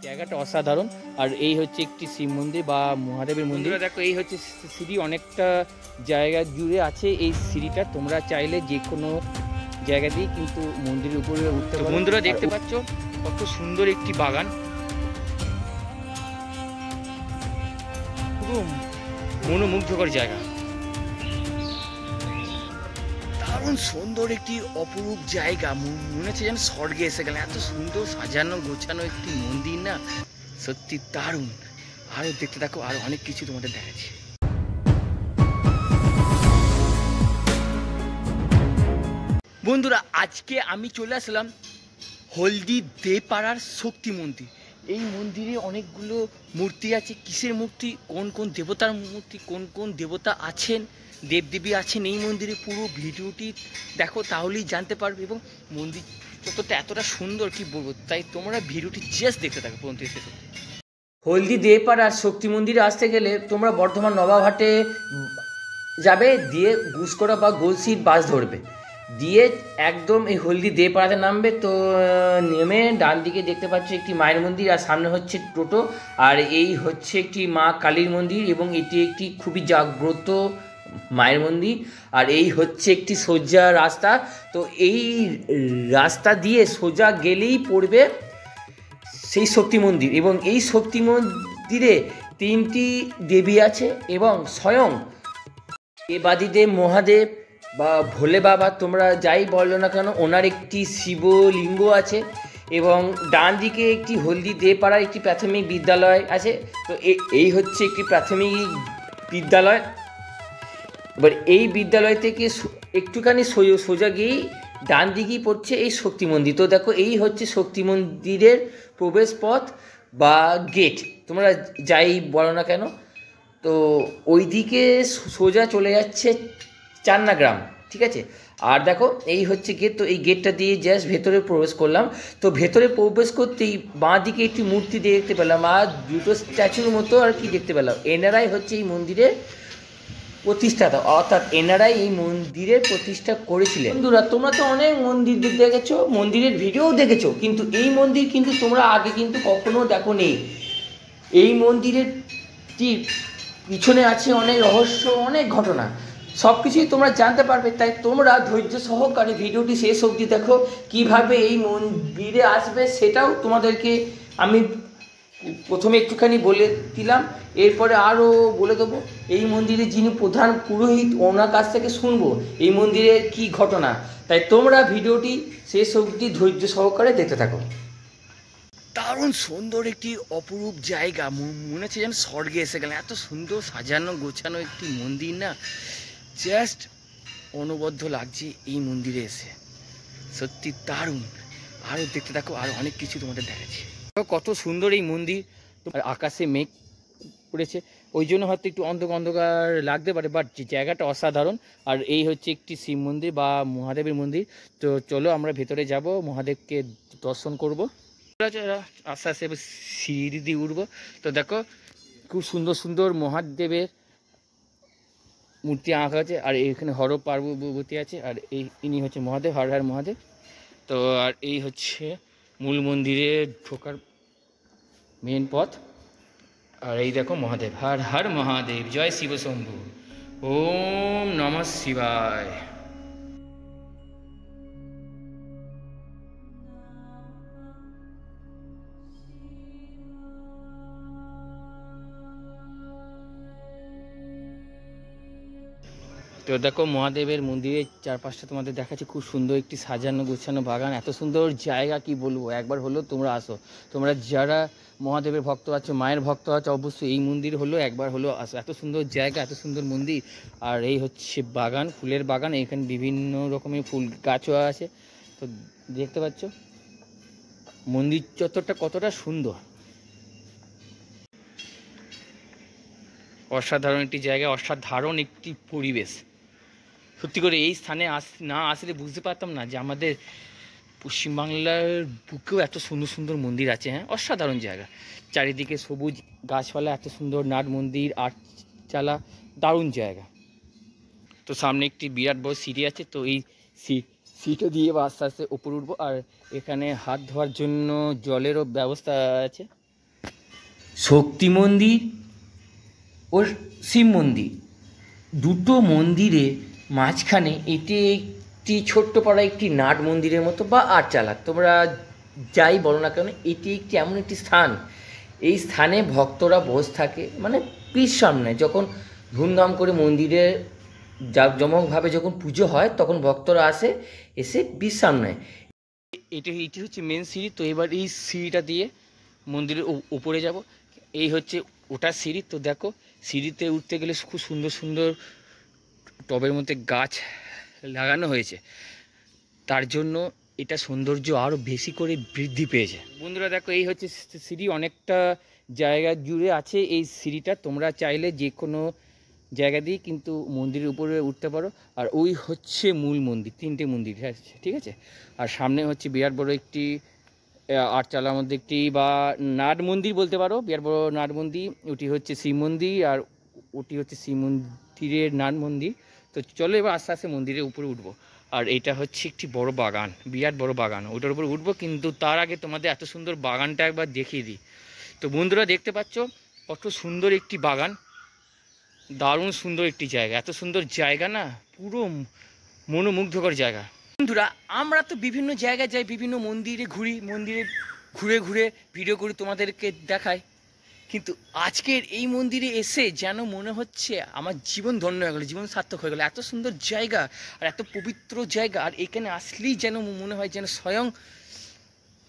জায়গাটা অসাধারণ। আর এই হচ্ছে একটি শিব মন্দির বা মহাদেবের মন্দির। দেখো এই হচ্ছে সিঁড়ি, অনেকটা জায়গা জুড়ে আছে এই সিঁড়িটা। তোমরা চাইলে যে কোনো জায়গা দিয়ে কিন্তু মন্দিরের উপরে উঠতে পারো। বন্ধুরা দেখতে পাচ্ছ কত সুন্দর একটি বাগান, পুরো মনোমুগ্ধকর জায়গা, দারুণ সুন্দর একটি অপরূপ জায়গা। মনে হচ্ছে যেন স্বর্গে এসে গেলে, এত সুন্দর সাজানো গোছানো একটি মন্দির না, সত্যি দারুণ। আরও দেখতে থাকো, আরও অনেক কিছু তোমাদের দেখাচ্ছি। বন্ধুরা আজকে আমি চলে আসলাম হলদি দেপাড়ার শক্তি মন্দির। এই মন্দিরে অনেকগুলো মূর্তি আছে। কিসের মূর্তি, কোন কোন দেবতার মূর্তি, কোন কোন দেবতা আছেন, দেবদেবী আছেন এই মন্দিরে, পুরো ভিডিওটি দেখো তাহলেই জানতে পারবে। এবং মন্দির যতটা এতটা সুন্দর কি বলবো, তাই তোমরা ভিডিওটি জাস্ট দেখতে থাকো পর্যন্ত শেষ অবধি। হলদি দেপাড়ার শক্তি মন্দিরে আসতে গেলে তোমরা বর্ধমান নবাবহাটে যাবে, দিয়ে গুসকরা বা গোলসিট বাস ধরবে, দিয়ে একদম এই হলদি দেপাড়াতে নামবে। তো নেমে ডান দিকে দেখতে পাচ্ছ একটি মায়ের মন্দির, আর সামনে হচ্ছে টোটো, আর এই হচ্ছে একটি মা কালীর মন্দির, এবং এটি একটি খুবই জাগ্রত মায়ের মন্দির। আর এই হচ্ছে একটি সোজা রাস্তা। তো এই রাস্তা দিয়ে সোজা গেলেই পড়বে সেই শক্তি মন্দির, এবং এই শক্তি মন্দিরে 3টি দেবী আছে, এবং স্বয়ং দেবাদিদেব মহাদেব বা ভোলে বাবা তোমরা যাই বলো না কেন, ওনার একটি শিবলিঙ্গ আছে। এবং ডান দিকে একটি হলদি দেপাড়ার একটি প্রাথমিক বিদ্যালয় আছে। তো এই হচ্ছে একটি প্রাথমিক বিদ্যালয়। এবার এই বিদ্যালয় থেকে একটুখানি সোজা গিয়েই ডান দিকেই পড়ছে এই শক্তি মন্দির। তো দেখো এই হচ্ছে শক্তি মন্দিরের প্রবেশ পথ বা গেট, তোমরা যাই বলো না কেন। তো ওই দিকে সোজা চলে যাচ্ছে চান্না গ্রাম, ঠিক আছে। আর দেখো এই হচ্ছে গেট। তো এই গেটটা দিয়ে জাস্ট ভেতরে প্রবেশ করলাম। তো ভেতরে প্রবেশ করতেই বাঁ দিকে একটি মূর্তি দেখতে পেলাম, আর দুটো স্ট্যাচুর মতো আর কি দেখতে পেলাম। এনারাই হচ্ছে এই মন্দিরের প্রতিষ্ঠাতা, অর্থাৎ এনারাই এই মন্দিরের প্রতিষ্ঠা করেছিলেন। বন্ধুরা তোমরা তো অনেক মন্দির দেখেছো, মন্দিরের ভিডিও দেখেছো, কিন্তু এই মন্দির কিন্তু তোমরা আগে কিন্তু কখনো দেখো নি। এই মন্দিরের পিছনে আছে অনেক রহস্য, অনেক ঘটনা, সব কিছুই তোমরা জানতে পারবে। তাই তোমরা ধৈর্য সহকারে ভিডিওটি শেষ অবধি দেখো। কিভাবে এই মন্দিরে আসবে সেটাও তোমাদেরকে আমি প্রথমে একটুখানি বলে দিলাম, এরপরে আরও বলে দেবো। এই মন্দিরে যিনি প্রধান পুরোহিত, ওনার কাছ থেকে শুনবো এই মন্দিরের কি ঘটনা। তাই তোমরা ভিডিওটি শেষ অবধি ধৈর্য সহকারে দেখতে থাকো। দারুণ সুন্দর একটি অপরূপ জায়গা, মনে হচ্ছে যেন স্বর্গে এসে গেলে, এত সুন্দর সাজানো গোছানো একটি মন্দির না, জাস্ট অনবদ্য লাগছে এই মন্দিরে এসে, সত্যি দারুণ। আরও দেখতে থাকো, আরও অনেক কিছু তোমাদের দেখাচ্ছি। কত সুন্দর এই মন্দির, আর আকাশে মেঘ পড়েছে, ওই জন্য হয়তো একটু অন্ধকার লাগতে পারে, বাট জায়গাটা অসাধারণ। আর এই হচ্ছে একটি শিব মন্দির বা মহাদেবের মন্দির। তো চলো আমরা ভেতরে যাব, মহাদেবকে দর্শন করব। আস্তে আস্তে সিঁড়ি দিয়ে উঠবো। তো দেখো খুব সুন্দর সুন্দর মহাদেবের মূর্তি আঁকা আছে, আর এখানে হর পার্বতী আছে, আর ইনি হচ্ছে মহাদেব, হর হর মহাদেব। তো আর এই হচ্ছে মূল মন্দিরে ঢোকার মেন পথ। আর এই দেখো মহাদেব, হর হর মহাদেব, জয় শিব শম্ভু, ওম নমঃ শিবায়। তো দেখো মহাদেবের মন্দিরের চারপাশটা তোমাদের দেখাচ্ছি, খুব সুন্দর একটি সাজানো গোছানো বাগান, এত সুন্দর জায়গা কি বলবো। একবার হলো তোমরা আসো, তোমরা যারা মহাদেবের ভক্ত আছো, মায়ের ভক্ত আছো, অবশ্যই এই মন্দির হলো একবার হলো আসো। এত সুন্দর জায়গা, এত সুন্দর মন্দির। আর এই হচ্ছে বাগান, ফুলের বাগান, এখানে বিভিন্ন রকমের ফুল গাছও আছে। তো দেখতে পাচ্ছ মন্দির চত্বরটা কতটা সুন্দর, অসাধারণ একটি জায়গা, অসাধারণ একটি পরিবেশ। সত্যি করে এই স্থানে না আসলে বুঝতে পারতাম না যে আমাদের পশ্চিমবাংলার বুকেও এত সুন্দর সুন্দর মন্দির আছে। হ্যাঁ, অসাধারণ জায়গা, চারিদিকে সবুজ গাছপালা, এত সুন্দর নাট মন্দির, আটচালা, দারুণ জায়গা। তো সামনে একটি বিরাট বড় সিঁড়ি আছে। তো এই সিটও দিয়ে বা আস্তে আস্তে উপরে উঠবো। আর এখানে হাত ধোয়ার জন্য জলেরও ব্যবস্থা আছে। শক্তি মন্দির ও শিব মন্দির দুটো মন্দিরে মাঝখানে এটি একটি ছোট্ট পাড়া একটি নাট মন্দিরের মতো বা আটচালা, তোমরা যাই বলো না কেন, এটি একটি এমন একটি স্থান, এই স্থানে ভক্তরা বসে থাকে, মানে পীর সামনে যখন ধুমধাম করে মন্দিরে জাঁকজমকভাবে যখন পুজো হয় তখন ভক্তরা আসে, এসে বিশ্রাম নেয়। এটি হচ্ছে মেন সিঁড়ি। তো এবার এই সিঁড়িটা দিয়ে মন্দিরের উপরে যাব। এই হচ্ছে ওটার সিঁড়ি। তো দেখো সিঁড়িতে উঠতে গেলে খুব সুন্দর সুন্দর টবের মধ্যে গাছ লাগানো হয়েছে, তার জন্য এটা সৌন্দর্য আরও বেশি করে বৃদ্ধি পেয়েছে। বন্ধুরা দেখো এই হচ্ছে সিঁড়ি, অনেকটা জায়গা জুড়ে আছে এই সিঁড়িটা। তোমরা চাইলে যে কোনো জায়গা দিয়ে কিন্তু মন্দিরের উপরে উঠতে পারো। আর ওই হচ্ছে মূল মন্দির, তিনটে মন্দির আছে, ঠিক আছে। আর সামনে হচ্ছে বিরাট বড় একটি আটচালার মধ্যে একটি বা নাট মন্দির বলতে পারো, বিরাট বড় নাট মন্দির। ওটি হচ্ছে শিব মন্দির আর ওটি হচ্ছে শিব মন্দিরের নাট মন্দির। তো চলো এবার আস্তে আস্তে মন্দিরের উপরে উঠবো। আর এইটা হচ্ছে একটি বড় বাগান, বিরাট বড় বাগান, ওটার উপরে উঠবো। কিন্তু তার আগে তোমাদের এত সুন্দর বাগানটা একবার দেখিয়ে দিই। তো বন্ধুরা দেখতে পাচ্ছ কত সুন্দর একটি বাগান, দারুণ সুন্দর একটি জায়গা। এত সুন্দর জায়গা না, পুরো মনোমুগ্ধকর জায়গা। বন্ধুরা আমরা তো বিভিন্ন জায়গায় যাই, বিভিন্ন মন্দিরে ঘুরি, মন্দিরে ঘুরে ঘুরে ভিডিও করি, তোমাদেরকে দেখাই। কিন্তু আজকের এই মন্দিরে এসে যেন মনে হচ্ছে আমার জীবন ধন্য হয়ে গেলো, জীবন সার্থক হয়ে গেলো। এত সুন্দর জায়গা আর এত পবিত্র জায়গা, আর এখানে আসলেই যেন মনে হয় যেন স্বয়ং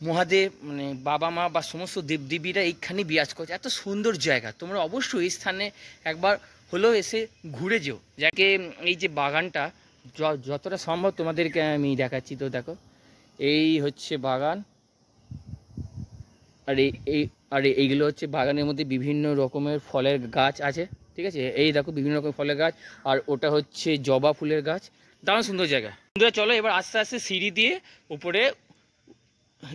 মহাদেব, মানে বাবা মা বা সমস্ত দেবদেবীরা এইখানে বিরাজ করছে। এত সুন্দর জায়গা, তোমরা অবশ্যই এই স্থানে একবার হলেও এসে ঘুরে যেও। যাকে এই যে বাগানটা যতটা সম্ভব তোমাদেরকে আমি দেখাচ্ছি। তো দেখো এই হচ্ছে বাগান, আর এইগুলো হচ্ছে বাগানের মধ্যে বিভিন্ন রকমের ফলের গাছ আছে, ঠিক আছে। এই দেখো বিভিন্ন রকমের ফলের গাছ, আর ওটা হচ্ছে জবা ফুলের গাছ, দারুণ সুন্দর জায়গা। বন্ধুরা চলো এবার আস্তে আস্তে সিঁড়ি দিয়ে উপরে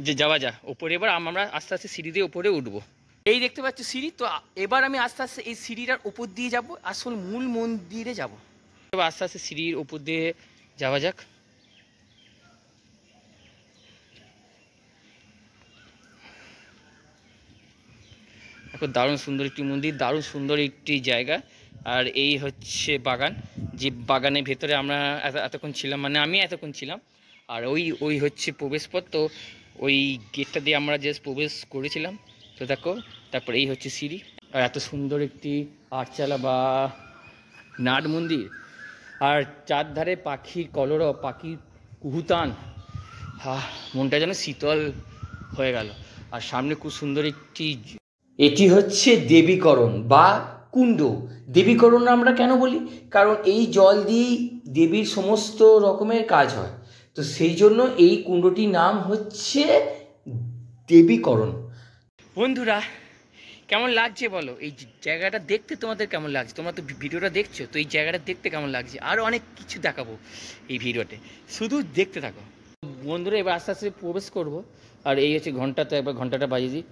যে যাওয়া যায়। ওপরে এবার আমরা আস্তে আস্তে সিঁড়ি দিয়ে উপরে উঠবো। এই দেখতে পাচ্ছ সিঁড়ি। তো এবার আমি আস্তে আস্তে এই সিঁড়িটার উপর দিয়ে যাব, আসল মূল মন্দিরে যাব। এবার আস্তে আস্তে সিঁড়ির উপর দিয়ে যাওয়া যাক। দেখো দারুণ সুন্দর একটি মন্দির, দারুণ সুন্দর একটি জায়গা। আর এই হচ্ছে বাগান, যে বাগানের ভেতরে আমরা এতক্ষণ ছিলাম, মানে আমি এতক্ষণ ছিলাম। আর ওই হচ্ছে প্রবেশপথ। তো ওই গেটটা দিয়ে আমরা জাস্ট প্রবেশ করেছিলাম। তো দেখো তারপর এই হচ্ছে সিঁড়ি। আর এত সুন্দর একটি আটচালা বা নাট মন্দির, আর চারধারে পাখির কলরব, পাখির কুহুতান, মনটা যেন শীতল হয়ে গেল। আর সামনে খুব সুন্দর একটি, এটি হচ্ছে দেবীকরণ বা কুণ্ড। দেবীকরণ আমরা কেন বলি? কারণ এই জল দিয়েই দেবীর সমস্ত রকমের কাজ হয়। তো সেই জন্য এই কুণ্ডটির নাম হচ্ছে দেবীকরণ। বন্ধুরা কেমন লাগছে বলো? এই জায়গাটা দেখতে তোমাদের কেমন লাগছে? তোমরা তো ভিডিওটা দেখছো, তো এই জায়গাটা দেখতে কেমন লাগছে? আরও অনেক কিছু দেখাবো এই ভিডিওতে, শুধু দেখতে থাকো। বন্ধুরা এবার আস্তে আস্তে প্রবেশ করবো। আর এই হচ্ছে ঘন্টা, তো একবার ঘন্টাটা বাজিয়ে দিই।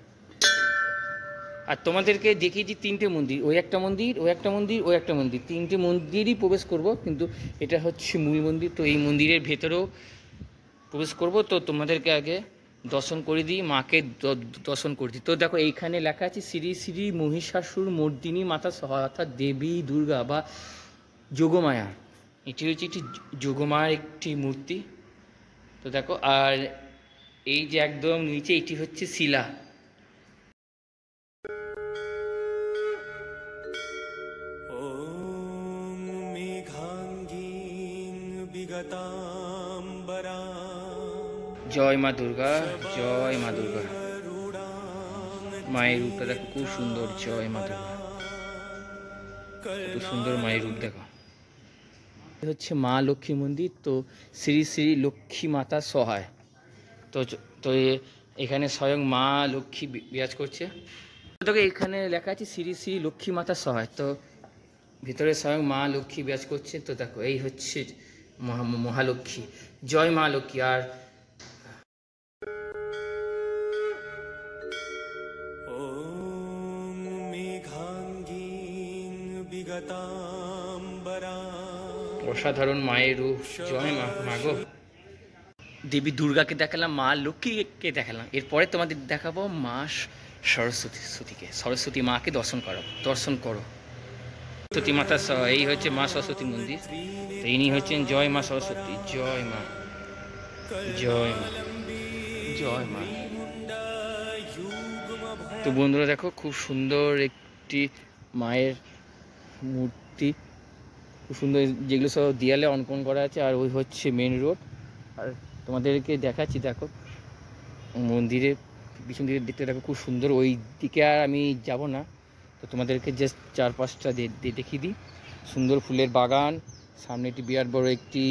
আর তোমাদেরকে দেখিয়েছি তিনটে মন্দির, ওই একটা মন্দির, ওই একটা মন্দির, ওই একটা মন্দির, তিনটে মন্দিরই প্রবেশ করব। কিন্তু এটা হচ্ছে মূল মন্দির। তো এই মন্দিরের ভেতরেও প্রবেশ করব। তো তোমাদেরকে আগে দর্শন করে দিই, মাকে দর্শন করে দিই। তো দেখো এইখানে লেখা আছে শ্রী শ্রী মহিষাসুর মর্দিনী মাতা সহায়, অর্থাৎ দেবী দুর্গা বা যোগমায়া। এটি হচ্ছে একটি যোগমায়ার একটি মূর্তি। তো দেখো, আর এই যে একদম নিচে এটি হচ্ছে শিলা। জয় মা দুর্গা, জয় মা দুর্গা। মায়ের রূপটা দেখো খুব সুন্দর, জয় মা দুর্গা, কত সুন্দর মায়ের রূপ দেখো। হচ্ছে মা লক্ষ্মী মন্দির। তো শ্রী শ্রী লক্ষ্মী মাতা সহায়। তো তো এখানে স্বয়ং মা লক্ষ্মী বিরাজ করছে। তো এখানে লেখা আছে শ্রী শ্রী লক্ষ্মী মাতা সহায়। তো ভিতরে স্বয়ং মা লক্ষ্মী বিরাজ করছে। তো দেখো এই হচ্ছে মহালক্ষ্মী, জয় মা লক্ষ্মী। আর অসাধারণ মায়ের রূপ, জয় মা, মাগো। দেবী দুর্গাকে দেখালাম, মা লক্ষ্মীকে দেখালাম, এরপরে তোমাদের দেখাবো মা সরস্বতী মাকে দর্শন করো। সরস্বতী মাতা এই হচ্ছে মা সরস্বতী মন্দির। তো ইনি হচ্ছেন জয় মা সরস্বতী, জয় মা, জয় মা, জয় মা। তো বন্ধুরা দেখো, খুব সুন্দর একটি মায়ের মূর্তি, খুব সুন্দর, যেগুলো সব দেয়ালে অঙ্কন করা আছে। আর ওই হচ্ছে মেন রোড। আর তোমাদেরকে দেখাচ্ছি, দেখো মন্দিরের পিছন দিকে দেখতে দেখো খুব সুন্দর। ওই দিকে আর আমি যাব না, তো তোমাদেরকে জাস্ট চারপাশটা দেখিয়ে দিই। সুন্দর ফুলের বাগান, সামনে একটি বিরাট বড় একটি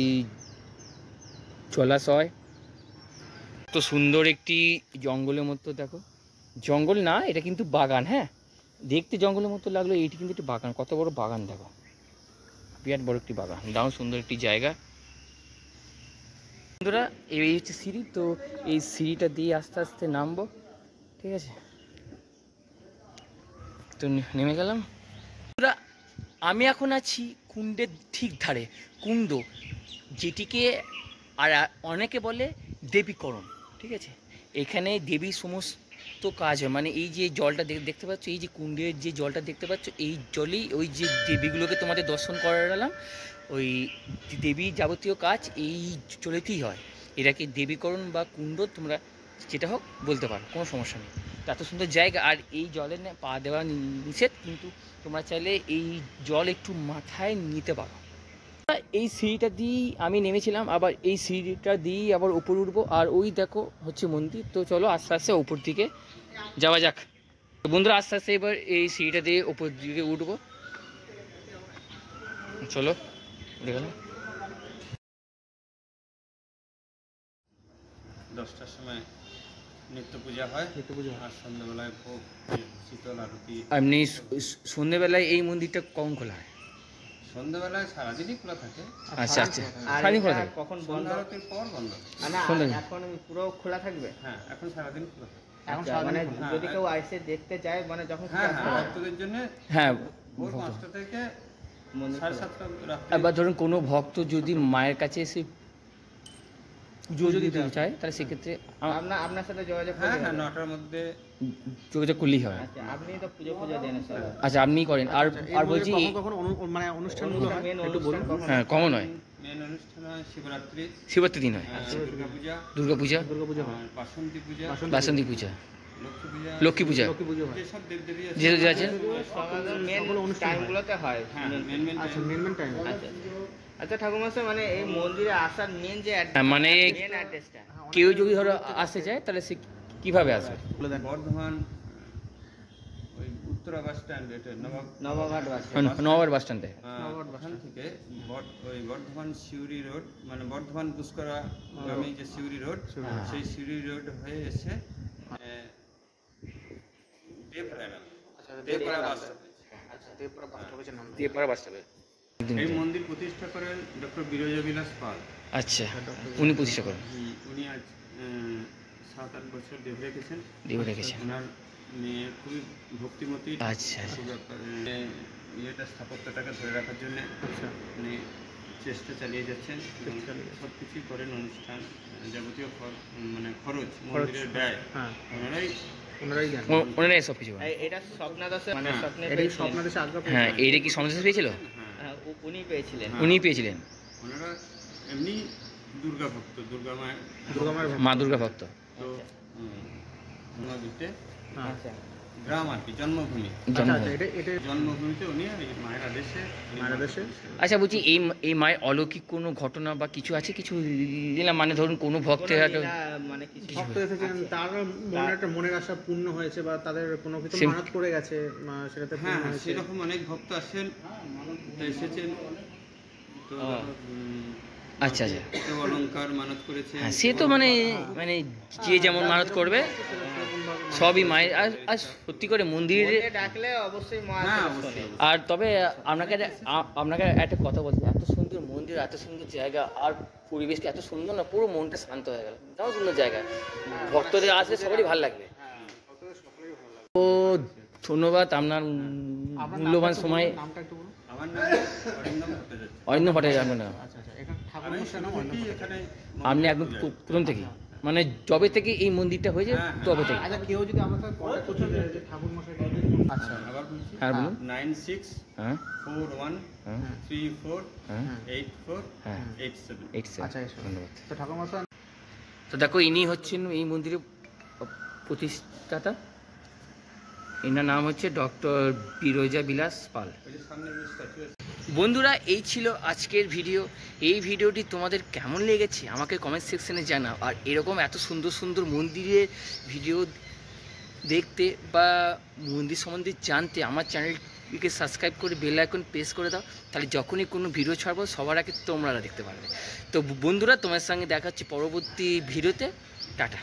জলাশয়, তো সুন্দর একটি জঙ্গলের মতো, দেখো জঙ্গল না, এটা কিন্তু বাগান। হ্যাঁ, দেখতে জঙ্গলের মতো লাগলো, এইটি কিন্তু একটি বাগান। কত বড় বাগান দেখো, বিরাট বড় একটি বাগান, দারুণ সুন্দর একটি জায়গা। বন্ধুরা এই হচ্ছে সিঁড়ি, তো এই সিঁড়িটা দিয়ে আস্তে আস্তে নামবো, ঠিক আছে? তো নেমে গেলাম। বন্ধুরা আমি এখন আছি কুণ্ডের ঠিক ধারে, কুণ্ড যেটিকে আর অনেকে বলে দেবীকরণ, ঠিক আছে? এখানে দেবীর সমস্ত কাজ হয়, মানে এই যে জলটা দেখতে পাচ্ছ, এই যে কুণ্ডের যে জলটা দেখতে পাচ্ছ, এই জলেই ওই যে দেবীগুলোকে তোমাদের দর্শন করালাম, ওই দেবীর যাবতীয় কাজ এই জলেতেই হয়। এটাকে দেবীকরণ বা কুণ্ড তোমরা যেটা হোক বলতে পারো, কোনো সমস্যা নেই। এত সুন্দর জায়গা, আর এই জলে পা দেওয়া নিষেধ, কিন্তু তোমরা চাইলে এই জল একটু মাথায় নিতে পারো। এই সিঁড়িটা দিয়েই আমি নেমেছিলাম, আবার এই সিঁড়িটা দিয়েই আবার উপরে উঠবো। আর ওই দেখো হচ্ছে মন্দির। তো চলো আস্তে আস্তে উপর দিকে যাওয়া যাক। তো বন্ধুরা আস্তে আস্তে এবার এই সিঁড়িটা দিয়ে উপর দিকে উঠবো, চলো উঠে গেলাম। 10টার সময় নিত্য পূজা হয়, আর সন্ধ্যাবেলায় খুব শীতল আরতি। এমনি সন্ধ্যেবেলায় এই মন্দিরটা কখন খোলা হয়? সন্ধ্যাবেলায় সারাদিনই খোলা থাকে। আচ্ছা আচ্ছা, সারাদিন খোলা থাকে? কখন বন্ধ? আরতির পর বন্ধ। এখন পুরো খোলা থাকবে? হ্যাঁ, এখন সারাদিন খোলা থাকে। মানে যদি কেউ এসে দেখতে চায়, মানে যখন হ্যাঁ হ্যাঁ, ভক্তদের জন্য হ্যাঁ, ভোর 5টা থেকে 7:30টা রাত্রি। এবার ধরুন কোনো ভক্ত যদি মায়ের কাছে এসে পুজো যদি দিতে চায়, তাহলে সেক্ষেত্রে আপনার সাথে যোগাযোগ হ্যাঁ করতে হ্যাঁ, হবে। 9টার মধ্যে যোগাযোগ করলেই হয়। আচ্ছা, আপনি তো পুজো দেন সব। আচ্ছা, আপনি করেন। আর আর বলছি মানে অনুষ্ঠানগুলো হয় একটু বলুন। হ্যাঁ, কমন হয়, মেন অনুষ্ঠান হয় শিবরাত্রি, শিবরাত্রি দিন হয়, দুর্গাপূজা, দুর্গাপূজা, বাসন্তী পূজা, বাসন্তী পূজা, লক্ষ্মী পূজা, লক্ষ্মী পূজা, যেসব দেবদেবী যে আছে মেন টাইমগুলোতে হয়। হ্যাঁ, মেন আচ্ছা মেন টাইম। আচ্ছা ঠাকুরমশাই, মানে এই মন্দিরে আসার মেন যে মানে মেন অ্যাড্রেসটা, কেউ যদি ধরো আসতে চায়, তাহলে সে কিভাবে আসবে? বর্ধমান ওই উত্তরা বাস স্ট্যান্ড, এটা নবাবহাট বাস। নওয়ার বাস স্ট্যান্ডে। ওখান থেকে ওই বর্ধমান সিউড়ি রোড, মানে বর্ধমান পুষ্করা গ্রামে যে সিউড়ি রোড, সেই সিউড়ি রোড হয়ে এসে দেবপাড়া বাস দেবপাড়া বাস স্ট্যান্ডে। এই মন্দির প্রতিষ্ঠা করেন ডক্টর বিরজা বিলাস পাল। আচ্ছা, উনি প্রতিষ্ঠা করেন। উনি আজ 7-8 বছর দেবে রেখেছেন। ওনার মেয়ে খুবই ভক্তিমতী। আচ্ছা, ইয়েটা স্থাপত্যটাকে ধরে রাখার জন্য উনি চেষ্টা চালিয়ে যাচ্ছেন, সব কিছুই করেন। অনুষ্ঠান যাবতীয় মানে খরচ, মন্দিরের ব্যয় ওনারাই সব কিছু। এটা স্বপ্নাদেশে, মানে স্বপ্নাদেশে আজ্ঞা। হ্যাঁ, এইটা কি সমাদেশ পেয়েছিল? উনি পেয়েছিলেন। উনি পেয়েছিলেন। ওনারা এমনি দুর্গা ভক্ত, মা দুর্গা ভক্ত। তো নদীতে আচ্ছা, গ্রাম আর কি, জন্মভূমি। জন্মভূমিতে উনি মায়ের আদেশে। আচ্ছা বলছি, এই মায়ের অলৌকিক কোনো ঘটনা বা কিছু আছে? কিছু দিলাম, মানে ধরুন কোনো ভক্তের মানে কিছু ভক্ত এসেছেন, তার মনে একটা মনের আশা পূর্ণ হয়েছে, বা তাদের কোনো কিছু মানত করে গেছে, সেটাতে পূর্ণ হ্যাঁ, হয়েছে। সেরকম অনেক ভক্ত আসেন, তো এসেছেন। তো আচ্ছা আচ্ছা, তো অলংকার মানত করেছে। হ্যাঁ, সে তো মানে মানে যে যেমন মানত করবে সবই মায়ের। আর সত্যি করে মন্দিরে ডাকলে অবশ্যই মা হ্যাঁ, আসবে। অবশ্যই। আর তবে আপনাকে একটা কথা বলছি, এত সুন্দর মন্দির, এত সুন্দর জায়গা, আর পরিবেশটা এত সুন্দর না, পুরো মনটা শান্ত হয়ে গেল। তাও সুন্দর জায়গা, ভক্তদের আসলে সবারই ভালো লাগবে। তো ধন্যবাদ আপনার মূল্যবান সময়। নামটা একটু বলুন। আমার নাম অরিন্দম ভট্টাচার্য। অরিন্দম ভট্টাচার্য আপনার নাম? আচ্ছা আচ্ছা, এখানে ঠাকুর মশাই নাম অন্য এখানে আপনি একদম প্রথম থেকে মানে যবে থেকে এই মন্দিরটা হয়েছে তবে থেকে? আচ্ছা, কেউ যদি আমার সাথে কন্ট্যাক্ট করতে চায় যে ঠাকুর মশাই, আচ্ছা আবার বলছি, হ্যাঁ বলুন। 9641348487। আচ্ছা এসো। ধন্যবাদ। তো ঠাকুর মশাই তো দেখো ইনি হচ্ছেন এই মন্দিরের প্রতিষ্ঠাতা, এনার নাম হচ্ছে ডক্টর বিরজা বিলাস পাল। বন্ধুরা এই ছিল আজকের ভিডিও। এই ভিডিওটি তোমাদের কেমন লেগেছে আমাকে কমেন্ট সেকশনে জানাও। আর এরকম এত সুন্দর সুন্দর মন্দিরের ভিডিও দেখতে বা মন্দির সম্বন্ধে জানতে আমার চ্যানেলটিকে সাবস্ক্রাইব করে বেল আইকন প্রেস করে দাও, তাহলে যখনই কোনো ভিডিও ছাড়বো সবার আগে তোমরা দেখতে পারবে। তো বন্ধুরা তোমার সঙ্গে দেখা হচ্ছে পরবর্তী ভিডিওতে। টাটা।